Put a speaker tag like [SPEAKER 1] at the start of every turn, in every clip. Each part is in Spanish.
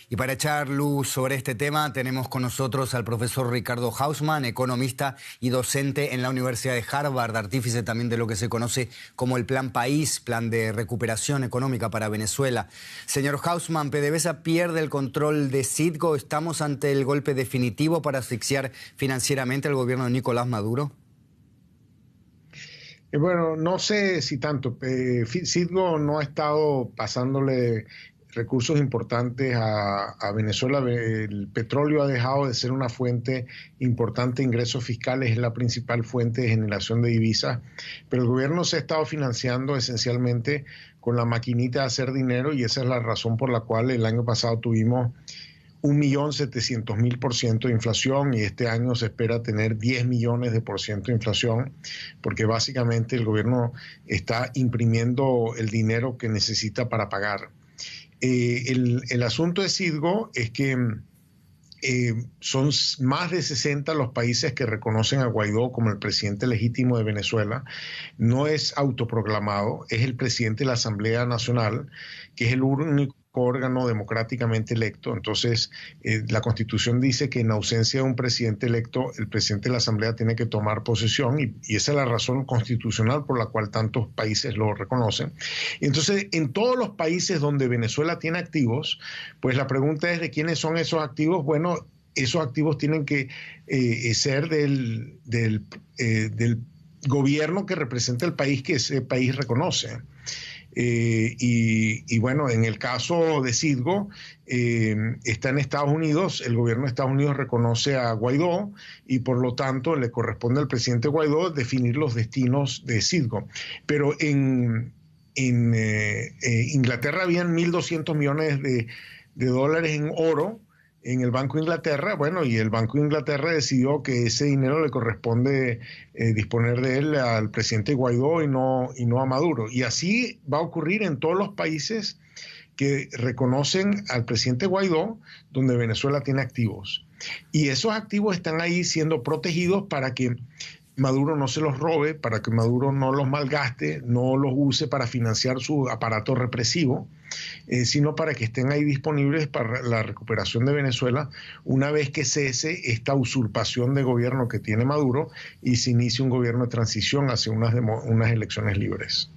[SPEAKER 1] Y para echar luz sobre este tema tenemos con nosotros al profesor Ricardo Hausmann, economista y docente en la Universidad de Harvard, artífice también de lo que se conoce como el Plan País, Plan de Recuperación Económica para Venezuela. Señor Hausmann, PDVSA pierde el control de Citgo. ¿Estamos ante el golpe definitivo para asfixiar financieramente al gobierno de Nicolás Maduro?
[SPEAKER 2] Bueno, no sé si tanto. Citgo no ha estado pasándole recursos importantes a Venezuela. El petróleo ha dejado de ser una fuente importante de ingresos fiscales, es la principal fuente de generación de divisas, pero el gobierno se ha estado financiando esencialmente con la maquinita de hacer dinero, y esa es la razón por la cual el año pasado tuvimos 1.700.000% de inflación, y este año se espera tener 10 millones de por ciento de inflación, porque básicamente el gobierno está imprimiendo el dinero que necesita para pagar. El asunto de Citgo es que son más de 60 los países que reconocen a Guaidó como el presidente legítimo de Venezuela. No es autoproclamado, es el presidente de la Asamblea Nacional, que es el único órgano democráticamente electo. Entonces, la Constitución dice que en ausencia de un presidente electo, el presidente de la Asamblea tiene que tomar posesión, y esa es la razón constitucional por la cual tantos países lo reconocen. Entonces, en todos los países donde Venezuela tiene activos, pues la pregunta es de quiénes son esos activos. Bueno, esos activos tienen que ser del gobierno que representa el país que ese país reconoce. Y bueno, en el caso de Citgo, está en Estados Unidos, el gobierno de Estados Unidos reconoce a Guaidó, y por lo tanto le corresponde al presidente Guaidó definir los destinos de Citgo. Pero en Inglaterra habían 1.200 millones de dólares en oro en el Banco de Inglaterra. Bueno, y el Banco de Inglaterra decidió que ese dinero le corresponde disponer de él al presidente Guaidó y no a Maduro. Y así va a ocurrir en todos los países que reconocen al presidente Guaidó, donde Venezuela tiene activos. Y esos activos están ahí siendo protegidos para que Maduro no se los robe, para que Maduro no los malgaste, no los use para financiar su aparato represivo, sino para que estén ahí disponibles para la recuperación de Venezuela una vez que cese esta usurpación de gobierno que tiene Maduro y se inicie un gobierno de transición hacia unas elecciones libres.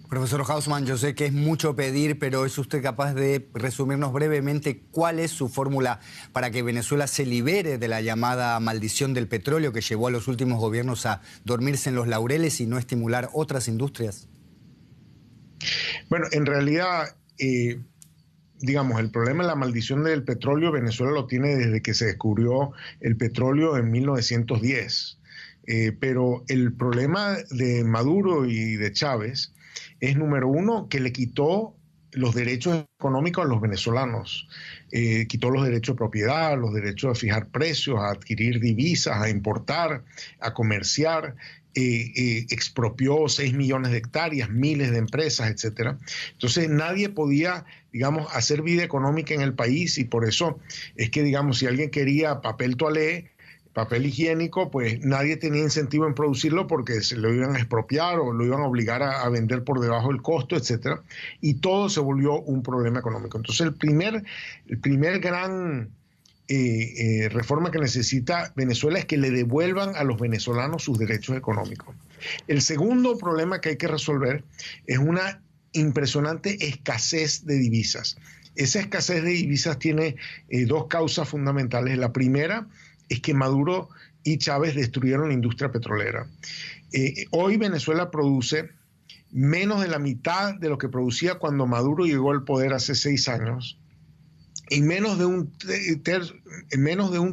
[SPEAKER 1] Profesor Hausmann, yo sé que es mucho pedir, pero ¿es usted capaz de resumirnos brevemente cuál es su fórmula para que Venezuela se libere de la llamada maldición del petróleo que llevó a los últimos gobiernos a dormirse en los laureles y no estimular otras industrias?
[SPEAKER 2] Bueno, en realidad, digamos, el problema de la maldición del petróleo, Venezuela lo tiene desde que se descubrió el petróleo en 1910. Pero el problema de Maduro y de Chávez es, número uno, que le quitó los derechos económicos a los venezolanos. Quitó los derechos de propiedad, los derechos de fijar precios, a adquirir divisas, a importar, a comerciar. Expropió 6 millones de hectáreas, miles de empresas, etcétera. Entonces nadie podía, digamos, hacer vida económica en el país, y por eso es que, digamos, si alguien quería papel toalé, papel higiénico, pues nadie tenía incentivo en producirlo porque se lo iban a expropiar o lo iban a obligar a vender por debajo del costo, etcétera, y todo se volvió un problema económico. Entonces el primer gran reforma que necesita Venezuela es que le devuelvan a los venezolanos sus derechos económicos. El segundo problema que hay que resolver es una impresionante escasez de divisas. Esa escasez de divisas tiene dos causas fundamentales. La primera es que Maduro y Chávez destruyeron la industria petrolera. Hoy Venezuela produce menos de la mitad de lo que producía cuando Maduro llegó al poder hace 6 años, y menos de un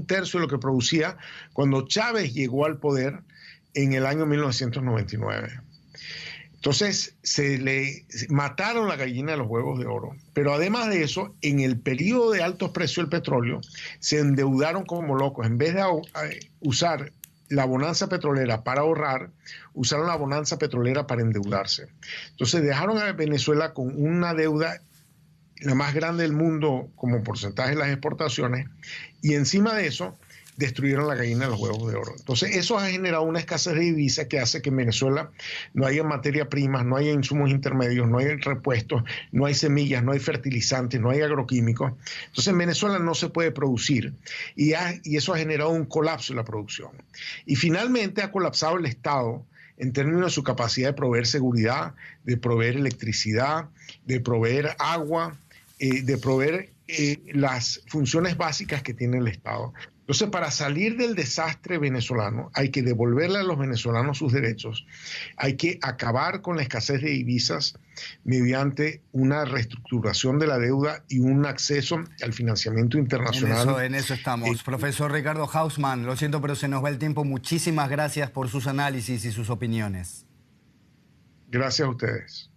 [SPEAKER 2] tercio de lo que producía cuando Chávez llegó al poder en el año 1999. Entonces, se le mataron la gallina de los huevos de oro. Pero además de eso, en el periodo de altos precios del petróleo, se endeudaron como locos. En vez de usar la bonanza petrolera para ahorrar, usaron la bonanza petrolera para endeudarse. Entonces, dejaron a Venezuela con una deuda la más grande del mundo como porcentaje de las exportaciones, y encima de eso destruyeron la gallina de los huevos de oro. Entonces, eso ha generado una escasez de divisas que hace que en Venezuela no haya materia prima, no haya insumos intermedios, no hay repuestos, no hay semillas, no hay fertilizantes, no hay agroquímicos. Entonces, en Venezuela no se puede producir y eso ha generado un colapso en la producción. Y finalmente ha colapsado el Estado en términos de su capacidad de proveer seguridad, de proveer electricidad, de proveer agua, de proveer las funciones básicas que tiene el Estado. Entonces, para salir del desastre venezolano, hay que devolverle a los venezolanos sus derechos, hay que acabar con la escasez de divisas mediante una reestructuración de la deuda y un acceso al financiamiento internacional.
[SPEAKER 1] En eso estamos. Profesor Ricardo Hausmann, lo siento, pero se nos va el tiempo. Muchísimas gracias por sus análisis y sus opiniones.
[SPEAKER 2] Gracias a ustedes.